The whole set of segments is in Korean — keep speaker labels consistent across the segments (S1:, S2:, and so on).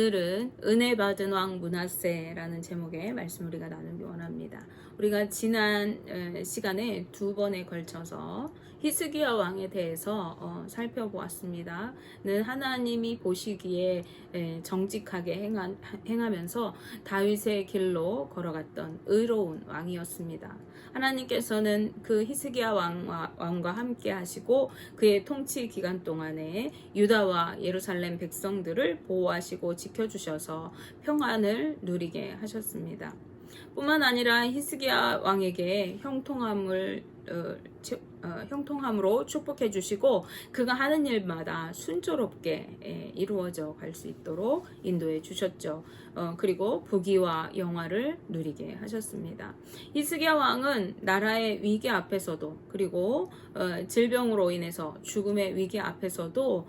S1: 오늘은 은혜 받은 왕 므낫세라는 제목의 말씀 우리가 나누기 원합니다. 우리가 지난 시간에 두 번에 걸쳐서 히스기야 왕에 대해서 살펴보았습니다. 는 하나님이 보시기에 정직하게 행하면서 다윗의 길로 걸어갔던 의로운 왕이었습니다. 하나님께서는 그 히스기야 왕과 함께 하시고 그의 통치 기간 동안에 유다와 예루살렘 백성들을 보호하시고 지켜주셔서 평안을 누리게 하셨습니다. 뿐만 아니라 히스기야 왕에게 형통함으로 축복해 주시고 그가 하는 일마다 순조롭게 이루어져 갈 수 있도록 인도해 주셨죠. 그리고 부귀와 영화를 누리게 하셨습니다. 히스기야 왕은 나라의 위기 앞에서도 그리고 질병으로 인해서 죽음의 위기 앞에서도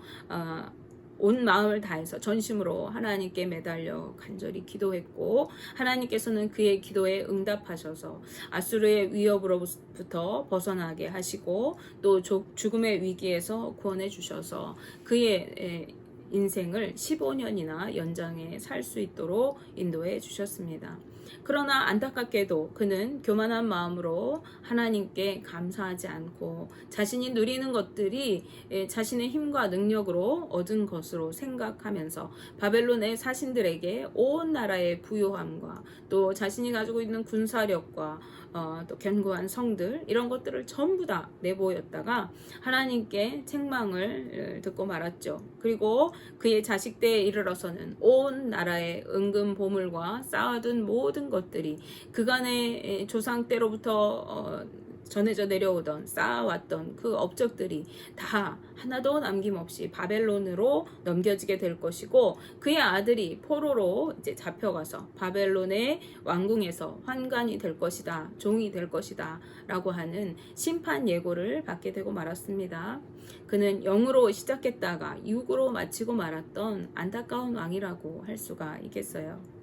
S1: 온 마음을 다해서 전심으로 하나님께 매달려 간절히 기도했고 하나님께서는 그의 기도에 응답하셔서 아수르의 위협으로부터 벗어나게 하시고 또 죽음의 위기에서 구원해 주셔서 그의 인생을 15년이나 연장해 살 수 있도록 인도해 주셨습니다. 그러나 안타깝게도 그는 교만한 마음으로 하나님께 감사하지 않고 자신이 누리는 것들이 자신의 힘과 능력으로 얻은 것으로 생각하면서 바벨론의 사신들에게 온 나라의 부요함과 또 자신이 가지고 있는 군사력과 또 견고한 성들 이런 것들을 전부 다 내보였다가 하나님께 책망을 듣고 말았죠. 그리고 그의 자식 때에 이르러서는 온 나라의 은금 보물과 쌓아둔 모든 것들이 그간의 조상 때로부터 전해져 내려오던 쌓아왔던 그 업적들이 다 하나도 남김없이 바벨론으로 넘겨지게 될 것이고 그의 아들이 포로로 이제 잡혀가서 바벨론의 왕궁에서 환관이 될 것이다, 종이 될 것이다 라고 하는 심판 예고를 받게 되고 말았습니다. 그는 영으로 시작했다가 육으로 마치고 말았던 안타까운 왕이라고 할 수가 있겠어요.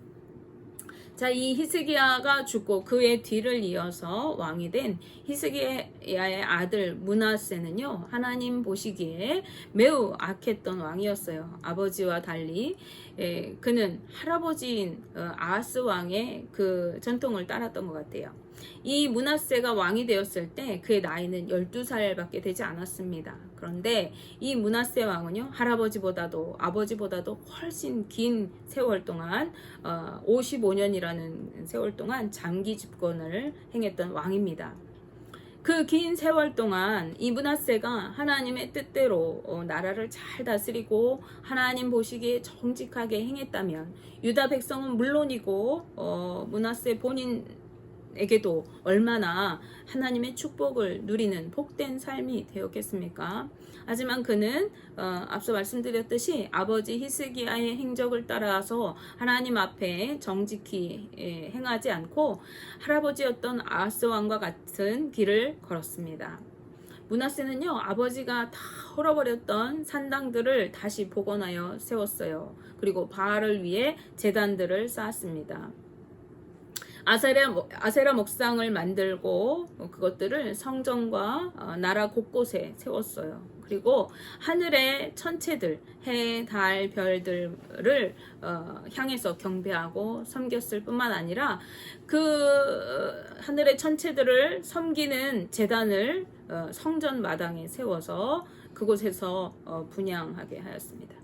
S1: 자, 이 히스기야가 죽고 그의 뒤를 이어서 왕이 된 히스기야의 아들 므낫세는요, 하나님 보시기에 매우 악했던 왕이었어요. 아버지와 달리 그는 할아버지인 아하스 왕의 그 전통을 따랐던 것 같아요. 이 므낫세가 왕이 되었을 때 그의 나이는 12살밖에 되지 않았습니다. 그런데 이 므낫세 왕은요, 할아버지보다도 아버지보다도 훨씬 긴 세월 동안 55년이라는 세월 동안 장기 집권을 행했던 왕입니다. 그 긴 세월 동안 이 므낫세가 하나님의 뜻대로 나라를 잘 다스리고 하나님 보시기에 정직하게 행했다면 유다 백성은 물론이고 므낫세 본인에게도 얼마나 하나님의 축복을 누리는 복된 삶이 되었겠습니까? 하지만 그는 앞서 말씀드렸듯이 아버지 히스기야의 행적을 따라서 하나님 앞에 정직히 행하지 않고 할아버지였던 아하스 왕과 같은 길을 걸었습니다. 므낫세는요, 아버지가 다 헐어버렸던 산당들을 다시 복원하여 세웠어요. 그리고 바알을 위해 제단들을 쌓았습니다. 아세라 목상을 만들고 그것들을 성전과 나라 곳곳에 세웠어요. 그리고 하늘의 천체들, 해, 달, 별들을 향해서 경배하고 섬겼을 뿐만 아니라 그 하늘의 천체들을 섬기는 제단을 성전 마당에 세워서 그곳에서 분향하게 하였습니다.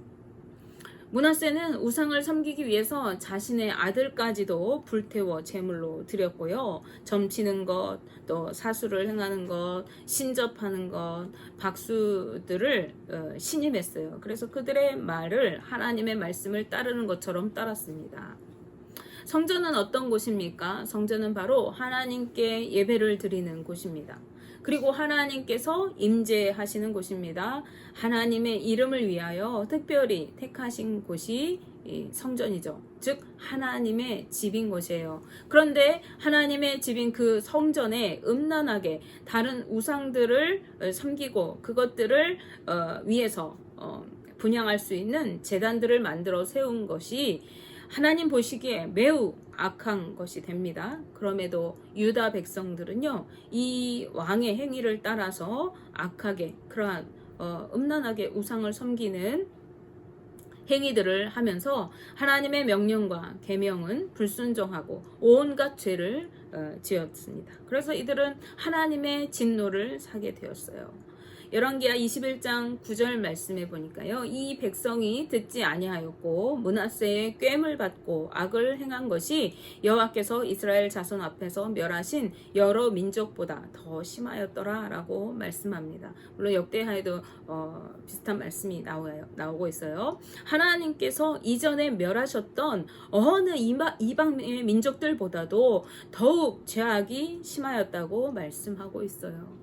S1: 므낫세는 우상을 섬기기 위해서 자신의 아들까지도 불태워 제물로 드렸고요. 점치는 것, 또 사수를 행하는 것, 신접하는 것, 박수들을 신임했어요. 그래서 그들의 말을 하나님의 말씀을 따르는 것처럼 따랐습니다. 성전은 어떤 곳입니까? 성전은 바로 하나님께 예배를 드리는 곳입니다. 그리고 하나님께서 임재하시는 곳입니다. 하나님의 이름을 위하여 특별히 택하신 곳이 성전이죠. 즉 하나님의 집인 곳이에요. 그런데 하나님의 집인 그 성전에 음란하게 다른 우상들을 섬기고 그것들을 위해서 분향할 수 있는 제단들을 만들어 세운 것이 하나님 보시기에 매우 악한 것이 됩니다. 그럼에도 유다 백성들은요, 이 왕의 행위를 따라서 악하게 그러한 음란하게 우상을 섬기는 행위들을 하면서 하나님의 명령과 계명은 불순종하고 온갖 죄를 지었습니다. 그래서 이들은 하나님의 진노를 사게 되었어요. 열왕기하 21장 9절 말씀에 보니까요. 이 백성이 듣지 아니하였고 므낫세의 꾀물 받고 악을 행한 것이 여호와께서 이스라엘 자손 앞에서 멸하신 여러 민족보다 더 심하였더라 라고 말씀합니다. 물론 역대하에도 비슷한 말씀이 나오고 있어요. 하나님께서 이전에 멸하셨던 어느 이방의 민족들보다도 더욱 죄악이 심하였다고 말씀하고 있어요.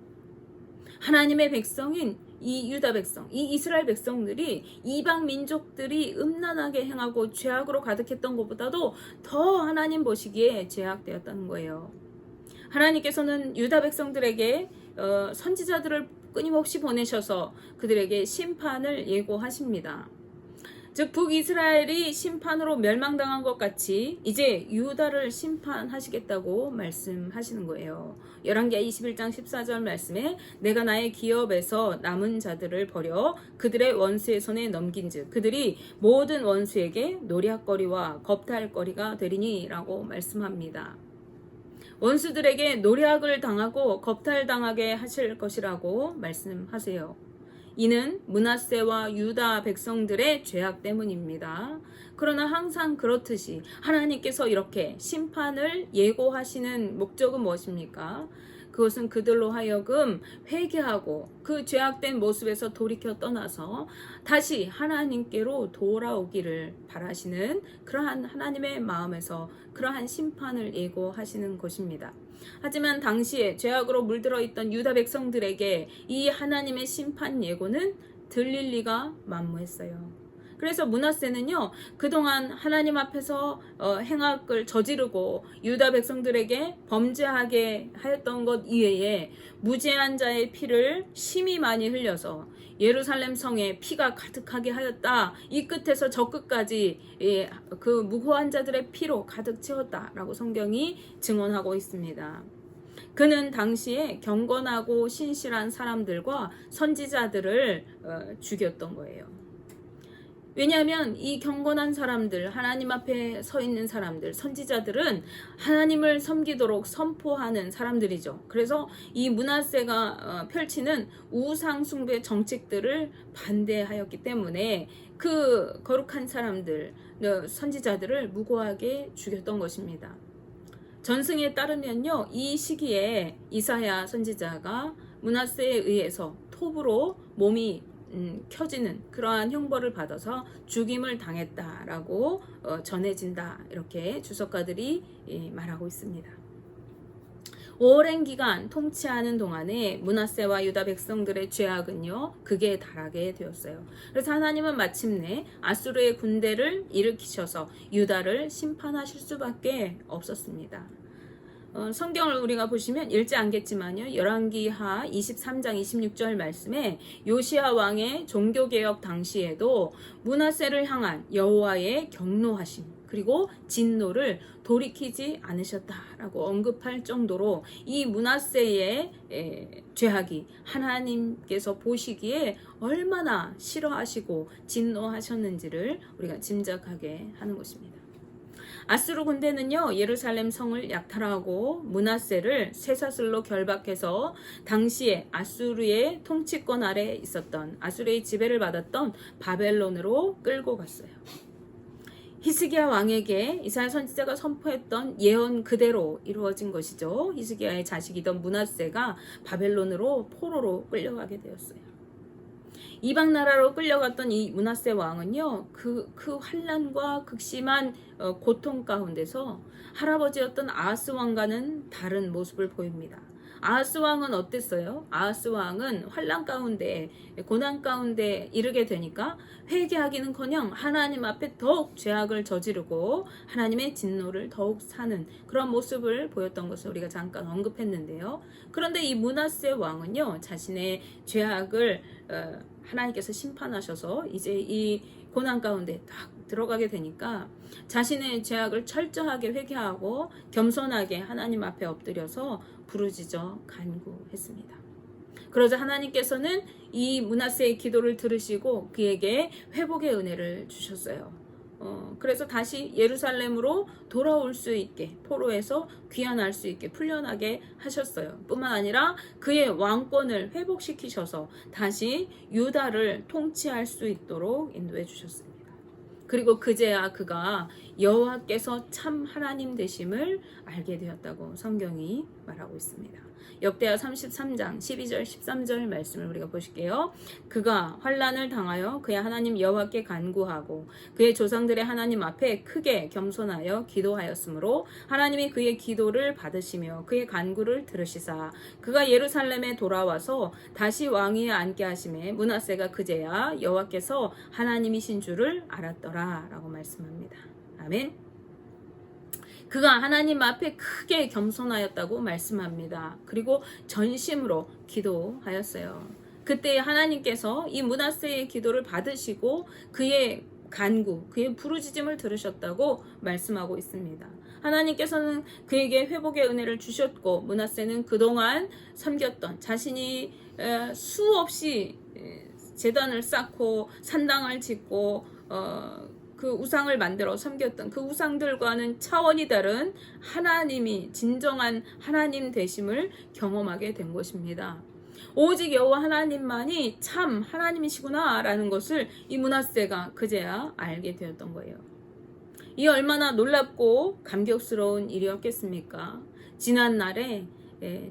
S1: 하나님의 백성인 이 유다 백성, 이 이스라엘 백성들이 이방 민족들이 음란하게 행하고 죄악으로 가득했던 것보다도 더 하나님 보시기에 죄악되었다는 거예요. 하나님께서는 유다 백성들에게 선지자들을 끊임없이 보내셔서 그들에게 심판을 예고하십니다. 즉 북이스라엘이 심판으로 멸망당한 것 같이 이제 유다를 심판하시겠다고 말씀하시는 거예요. 열왕기하 21장 14절 말씀에 내가 나의 기업에서 남은 자들을 버려 그들의 원수의 손에 넘긴즉 그들이 모든 원수에게 노략거리와 겁탈거리가 되리니 라고 말씀합니다. 원수들에게 노략을 당하고 겁탈당하게 하실 것이라고 말씀하세요. 이는 므낫세와 유다 백성들의 죄악 때문입니다. 그러나 항상 그렇듯이 하나님께서 이렇게 심판을 예고하시는 목적은 무엇입니까? 그것은 그들로 하여금 회개하고 그 죄악된 모습에서 돌이켜 떠나서 다시 하나님께로 돌아오기를 바라시는 그러한 하나님의 마음에서 그러한 심판을 예고하시는 것입니다. 하지만 당시에 죄악으로 물들어 있던 유다 백성들에게 이 하나님의 심판 예고는 들릴 리가 만무했어요. 그래서 므낫세는요 그동안 하나님 앞에서 행악을 저지르고 유다 백성들에게 범죄하게 하였던 것 이외에 무죄한 자의 피를 심히 많이 흘려서 예루살렘 성에 피가 가득하게 하였다. 이 끝에서 저 끝까지 그 무고한 자들의 피로 가득 채웠다라고 성경이 증언하고 있습니다. 그는 당시에 경건하고 신실한 사람들과 선지자들을 죽였던 거예요. 왜냐하면 이 경건한 사람들, 하나님 앞에 서 있는 사람들, 선지자들은 하나님을 섬기도록 선포하는 사람들이죠. 그래서 이 므낫세가 펼치는 우상 숭배 정책들을 반대하였기 때문에 그 거룩한 사람들, 선지자들을 무고하게 죽였던 것입니다. 전승에 따르면요, 이 시기에 이사야 선지자가 므낫세에 의해서 톱으로 몸이 켜지는 그러한 형벌을 받아서 죽임을 당했다라고 전해진다. 이렇게 주석가들이 말하고 있습니다. 오랜 기간 통치하는 동안에 므낫세와 유다 백성들의 죄악은요 극에 달하게 되었어요. 그래서 하나님은 마침내 아수르의 군대를 일으키셔서 유다를 심판하실 수밖에 없었습니다. 성경을 우리가 보시면 읽지 않겠지만요. 열왕기하 23장 26절 말씀에 요시야 왕의 종교개혁 당시에도 므낫세를 향한 여호와의 경노하심 그리고 진노를 돌이키지 않으셨다라고 언급할 정도로 이 므낫세의 죄악이 하나님께서 보시기에 얼마나 싫어하시고 진노하셨는지를 우리가 짐작하게 하는 것입니다. 아수르 군대는요 예루살렘 성을 약탈하고 므낫세를 쇠사슬로 결박해서 당시에 아수르의 통치권 아래 있었던 아수르의 지배를 받았던 바벨론으로 끌고 갔어요. 히스기야 왕에게 이사야 선지자가 선포했던 예언 그대로 이루어진 것이죠. 히스기야의 자식이던 므낫세가 바벨론으로 포로로 끌려가게 되었어요. 이방 나라로 끌려갔던 이 므낫세 왕은요 그 환난과 극심한 고통 가운데서 할아버지였던 아하스 왕과는 다른 모습을 보입니다. 아하스 왕은 어땠어요? 아하스 왕은 환난 가운데 고난 가운데 이르게 되니까 회개하기는커녕 하나님 앞에 더욱 죄악을 저지르고 하나님의 진노를 더욱 사는 그런 모습을 보였던 것을 우리가 잠깐 언급했는데요. 그런데 이 므낫세 왕은요 자신의 죄악을 하나님께서 심판하셔서 이제 이 고난 가운데 딱 들어가게 되니까 자신의 죄악을 철저하게 회개하고 겸손하게 하나님 앞에 엎드려서 부르짖어 간구했습니다. 그러자 하나님께서는 이 므낫세의 기도를 들으시고 그에게 회복의 은혜를 주셨어요. 그래서 다시 예루살렘으로 돌아올 수 있게, 포로에서 귀환할 수 있게 풀려나게 하셨어요. 뿐만 아니라 그의 왕권을 회복시키셔서 다시 유다를 통치할 수 있도록 인도해 주셨습니다. 그리고 그제야 그가 여호와께서 참 하나님 되심을 알게 되었다고 성경이 말하고 있습니다. 역대하 33장 12절 13절 말씀을 우리가 보실게요. 그가 환난을 당하여 그의 하나님 여호와께 간구하고 그의 조상들의 하나님 앞에 크게 겸손하여 기도하였으므로 하나님이 그의 기도를 받으시며 그의 간구를 들으시사 그가 예루살렘에 돌아와서 다시 왕위에 앉게 하심에 므낫세가 그제야 여호와께서 하나님이신 줄을 알았더라 라고 말씀합니다. 아멘. 그가 하나님 앞에 크게 겸손하였다고 말씀합니다. 그리고 전심으로 기도하였어요. 그때 하나님께서 이 므낫세의 기도를 받으시고 그의 간구, 그의 부르짖음을 들으셨다고 말씀하고 있습니다. 하나님께서는 그에게 회복의 은혜를 주셨고 므낫세는 그동안 섬겼던 자신이 수없이 제단을 쌓고 산당을 짓고 그 우상을 만들어 섬겼던 그 우상들과는 차원이 다른 하나님이 진정한 하나님 되심을 경험하게 된 것입니다. 오직 여호와 하나님만이 참 하나님이시구나 라는 것을 이 므낫세가 그제야 알게 되었던 거예요. 이 얼마나 놀랍고 감격스러운 일이었겠습니까? 지난 날에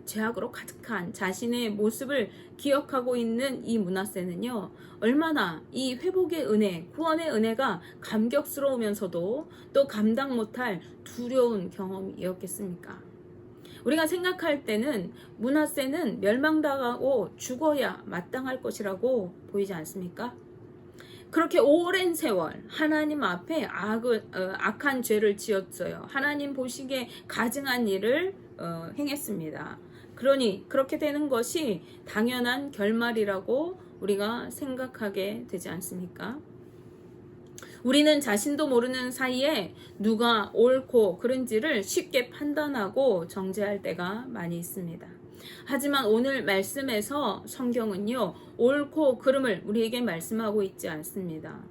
S1: 죄악으로 가득한 자신의 모습을 기억하고 있는 이 므낫세는요, 얼마나 이 회복의 은혜, 구원의 은혜가 감격스러우면서도 또 감당 못할 두려운 경험이었겠습니까? 우리가 생각할 때는 므낫세는 멸망당하고 죽어야 마땅할 것이라고 보이지 않습니까? 그렇게 오랜 세월 하나님 앞에 악한 죄를 지었어요. 하나님 보시기에 가증한 일을 행했습니다. 그러니 그렇게 되는 것이 당연한 결말이라고 우리가 생각하게 되지 않습니까? 우리는 자신도 모르는 사이에 누가 옳고 그른지를 쉽게 판단하고 정죄할 때가 많이 있습니다. 하지만 오늘 말씀에서 성경은요, 옳고 그름을 우리에게 말씀하고 있지 않습니다.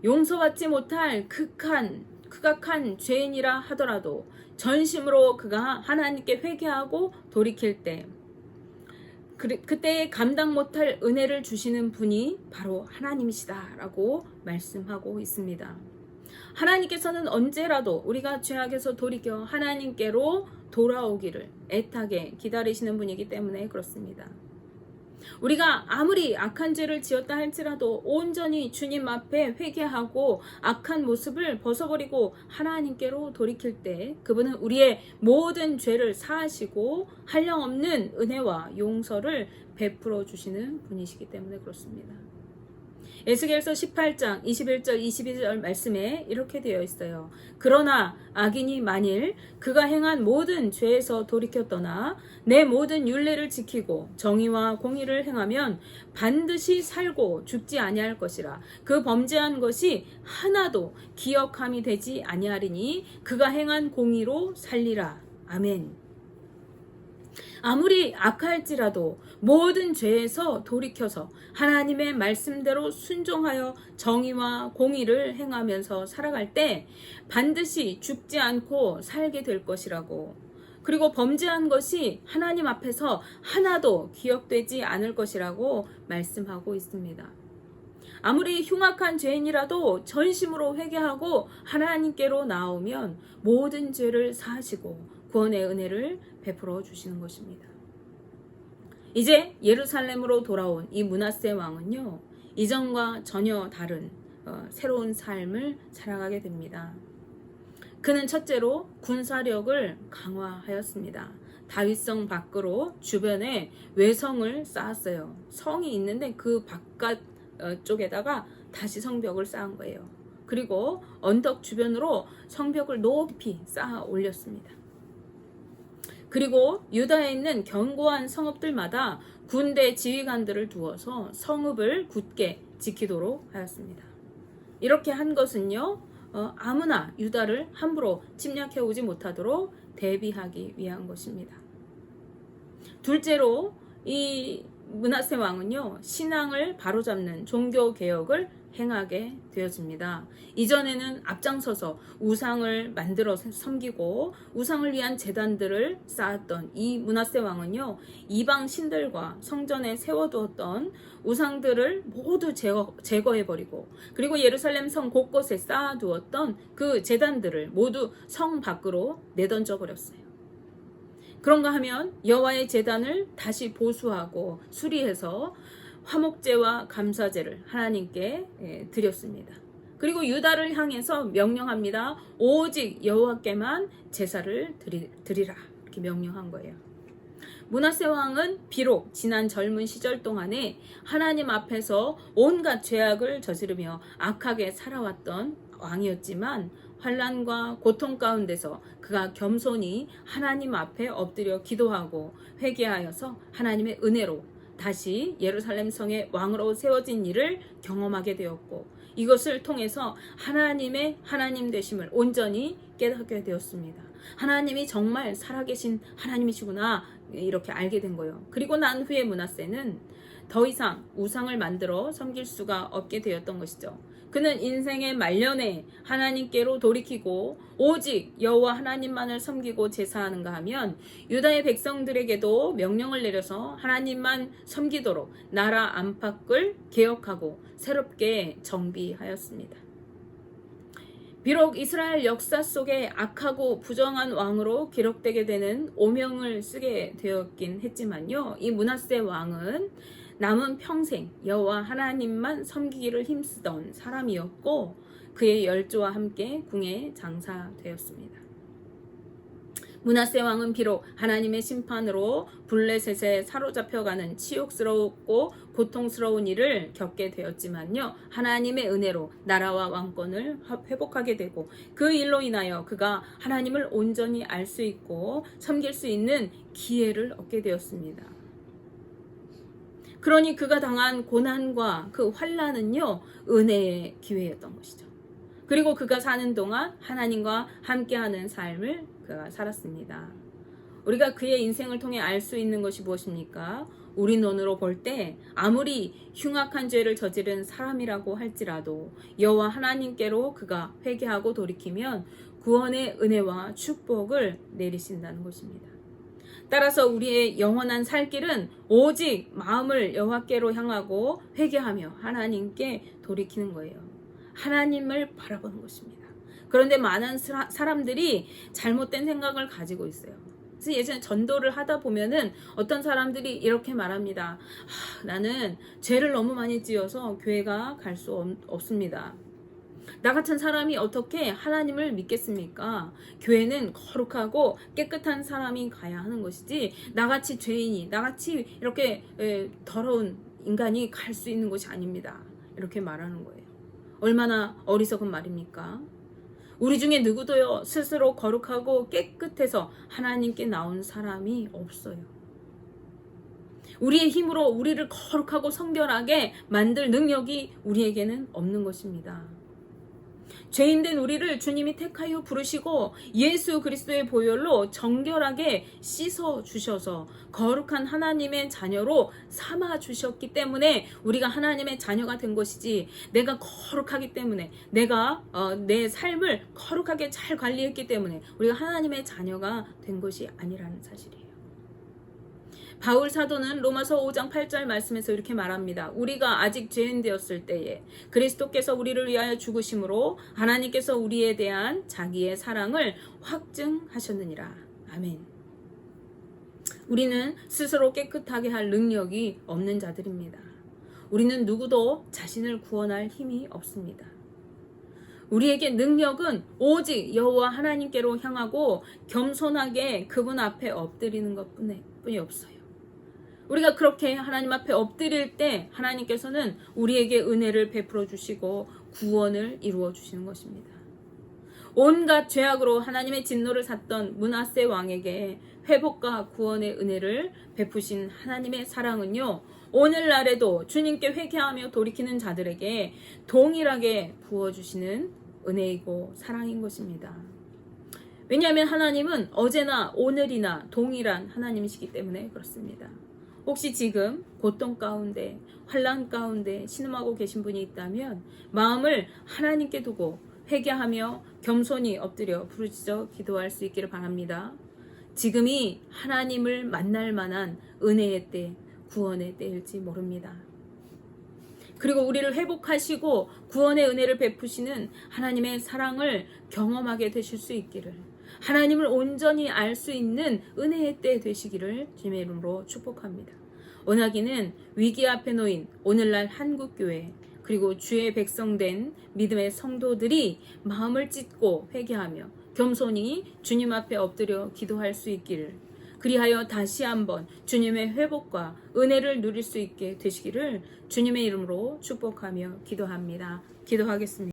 S1: 용서받지 못할 극악한 죄인이라 하더라도 전심으로 그가 하나님께 회개하고 돌이킬 때 그때에 감당 못할 은혜를 주시는 분이 바로 하나님이시다라고 말씀하고 있습니다. 하나님께서는 언제라도 우리가 죄악에서 돌이켜 하나님께로 돌아오기를 애타게 기다리시는 분이기 때문에 그렇습니다. 우리가 아무리 악한 죄를 지었다 할지라도 온전히 주님 앞에 회개하고 악한 모습을 벗어버리고 하나님께로 돌이킬 때 그분은 우리의 모든 죄를 사하시고 한량없는 은혜와 용서를 베풀어 주시는 분이시기 때문에 그렇습니다. 에스겔서 18장 21절 22절 말씀에 이렇게 되어 있어요. 그러나 악인이 만일 그가 행한 모든 죄에서 돌이켜 떠나 내 모든 율례를 지키고 정의와 공의를 행하면 반드시 살고 죽지 아니할 것이라. 그 범죄한 것이 하나도 기억함이 되지 아니하리니 그가 행한 공의로 살리라. 아멘. 아무리 악할지라도 모든 죄에서 돌이켜서 하나님의 말씀대로 순종하여 정의와 공의를 행하면서 살아갈 때 반드시 죽지 않고 살게 될 것이라고, 그리고 범죄한 것이 하나님 앞에서 하나도 기억되지 않을 것이라고 말씀하고 있습니다. 아무리 흉악한 죄인이라도 전심으로 회개하고 하나님께로 나오면 모든 죄를 사하시고 구원의 은혜를 베풀어 주시는 것입니다. 이제 예루살렘으로 돌아온 이 므낫세 왕은요, 이전과 전혀 다른 새로운 삶을 살아가게 됩니다. 그는 첫째로 군사력을 강화하였습니다. 다윗성 밖으로 주변에 외성을 쌓았어요. 성이 있는데 그 바깥 쪽에다가 다시 성벽을 쌓은 거예요. 그리고 언덕 주변으로 성벽을 높이 쌓아 올렸습니다. 그리고 유다에 있는 견고한 성읍들마다 군대 지휘관들을 두어서 성읍을 굳게 지키도록 하였습니다. 이렇게 한 것은요, 아무나 유다를 함부로 침략해오지 못하도록 대비하기 위한 것입니다. 둘째로 이 므낫세 왕은요, 신앙을 바로잡는 종교 개혁을 행하게 되어집니다. 이전에는 앞장서서 우상을 만들어 섬기고 우상을 위한 제단들을 쌓았던 이 므낫세 왕은요, 이방 신들과 성전에 세워두었던 우상들을 모두 제거해버리고, 그리고 예루살렘 성 곳곳에 쌓아두었던 그 제단들을 모두 성 밖으로 내던져 버렸어요. 그런가 하면 여호와의 제단을 다시 보수하고 수리해서 화목제와 감사제를 하나님께 드렸습니다. 그리고 유다를 향해서 명령합니다. 오직 여호와께만 제사를 드리라, 이렇게 명령한 거예요. 므낫세 왕은 비록 지난 젊은 시절 동안에 하나님 앞에서 온갖 죄악을 저지르며 악하게 살아왔던 왕이었지만 환난과 고통 가운데서 그가 겸손히 하나님 앞에 엎드려 기도하고 회개하여서 하나님의 은혜로 다시 예루살렘 성의 왕으로 세워진 일을 경험하게 되었고, 이것을 통해서 하나님의 하나님 되심을 온전히 깨닫게 되었습니다. 하나님이 정말 살아계신 하나님이시구나, 이렇게 알게 된 거예요. 그리고 난 후에 므낫세는 더 이상 우상을 만들어 섬길 수가 없게 되었던 것이죠. 그는 인생의 말년에 하나님께로 돌이키고 오직 여호와 하나님만을 섬기고 제사하는가 하면 유다의 백성들에게도 명령을 내려서 하나님만 섬기도록 나라 안팎을 개혁하고 새롭게 정비하였습니다. 비록 이스라엘 역사 속에 악하고 부정한 왕으로 기록되게 되는 오명을 쓰게 되었긴 했지만요, 이 므낫세 왕은 남은 평생 여호와 하나님만 섬기기를 힘쓰던 사람이었고 그의 열조와 함께 궁에 장사되었습니다. 므낫세 왕은 비록 하나님의 심판으로 블레셋에 사로잡혀가는 치욕스럽고 고통스러운 일을 겪게 되었지만요, 하나님의 은혜로 나라와 왕권을 회복하게 되고 그 일로 인하여 그가 하나님을 온전히 알 수 있고 섬길 수 있는 기회를 얻게 되었습니다. 그러니 그가 당한 고난과 그 환난은요, 은혜의 기회였던 것이죠. 그리고 그가 사는 동안 하나님과 함께하는 삶을 그가 살았습니다. 우리가 그의 인생을 통해 알 수 있는 것이 무엇입니까? 우리 눈으로 볼 때 아무리 흉악한 죄를 저지른 사람이라고 할지라도 여호와 하나님께로 그가 회개하고 돌이키면 구원의 은혜와 축복을 내리신다는 것입니다. 따라서 우리의 영원한 살 길은 오직 마음을 여호와께로 향하고 회개하며 하나님께 돌이키는 거예요. 하나님을 바라보는 것입니다. 그런데 많은 사람들이 잘못된 생각을 가지고 있어요. 그래서 예전에 전도를 하다 보면은 어떤 사람들이 이렇게 말합니다. 나는 죄를 너무 많이 지어서 교회가 갈 수 없습니다. 나 같은 사람이 어떻게 하나님을 믿겠습니까? 교회는 거룩하고 깨끗한 사람이 가야 하는 것이지 나같이 죄인이, 나같이 이렇게 더러운 인간이 갈 수 있는 곳이 아닙니다. 이렇게 말하는 거예요. 얼마나 어리석은 말입니까? 우리 중에 누구도요, 스스로 거룩하고 깨끗해서 하나님께 나온 사람이 없어요. 우리의 힘으로 우리를 거룩하고 성결하게 만들 능력이 우리에게는 없는 것입니다. 죄인된 우리를 주님이 택하여 부르시고 예수 그리스도의 보혈로 정결하게 씻어 주셔서 거룩한 하나님의 자녀로 삼아 주셨기 때문에 우리가 하나님의 자녀가 된 것이지, 내가 거룩하기 때문에, 내가 내 삶을 거룩하게 잘 관리했기 때문에 우리가 하나님의 자녀가 된 것이 아니라는 사실이에요. 바울 사도는 로마서 5장 8절 말씀에서 이렇게 말합니다. 우리가 아직 죄인 되었을 때에 그리스도께서 우리를 위하여 죽으심으로 하나님께서 우리에 대한 자기의 사랑을 확증하셨느니라. 아멘. 우리는 스스로 깨끗하게 할 능력이 없는 자들입니다. 우리는 누구도 자신을 구원할 힘이 없습니다. 우리에게 능력은 오직 여호와 하나님께로 향하고 겸손하게 그분 앞에 엎드리는 것뿐이 없어요. 우리가 그렇게 하나님 앞에 엎드릴 때 하나님께서는 우리에게 은혜를 베풀어 주시고 구원을 이루어 주시는 것입니다. 온갖 죄악으로 하나님의 진노를 샀던 므낫세 왕에게 회복과 구원의 은혜를 베푸신 하나님의 사랑은요, 오늘날에도 주님께 회개하며 돌이키는 자들에게 동일하게 부어주시는 은혜이고 사랑인 것입니다. 왜냐하면 하나님은 어제나 오늘이나 동일한 하나님이시기 때문에 그렇습니다. 혹시 지금 고통 가운데, 환난 가운데 신음하고 계신 분이 있다면 마음을 하나님께 두고 회개하며 겸손히 엎드려 부르짖어 기도할 수 있기를 바랍니다. 지금이 하나님을 만날 만한 은혜의 때, 구원의 때일지 모릅니다. 그리고 우리를 회복하시고 구원의 은혜를 베푸시는 하나님의 사랑을 경험하게 되실 수 있기를, 하나님을 온전히 알 수 있는 은혜의 때 되시기를 주님의 이름으로 축복합니다. 원하기는 위기 앞에 놓인 오늘날 한국교회 그리고 주의 백성된 믿음의 성도들이 마음을 찢고 회개하며 겸손히 주님 앞에 엎드려 기도할 수 있기를, 그리하여 다시 한번 주님의 회복과 은혜를 누릴 수 있게 되시기를 주님의 이름으로 축복하며 기도합니다. 기도하겠습니다.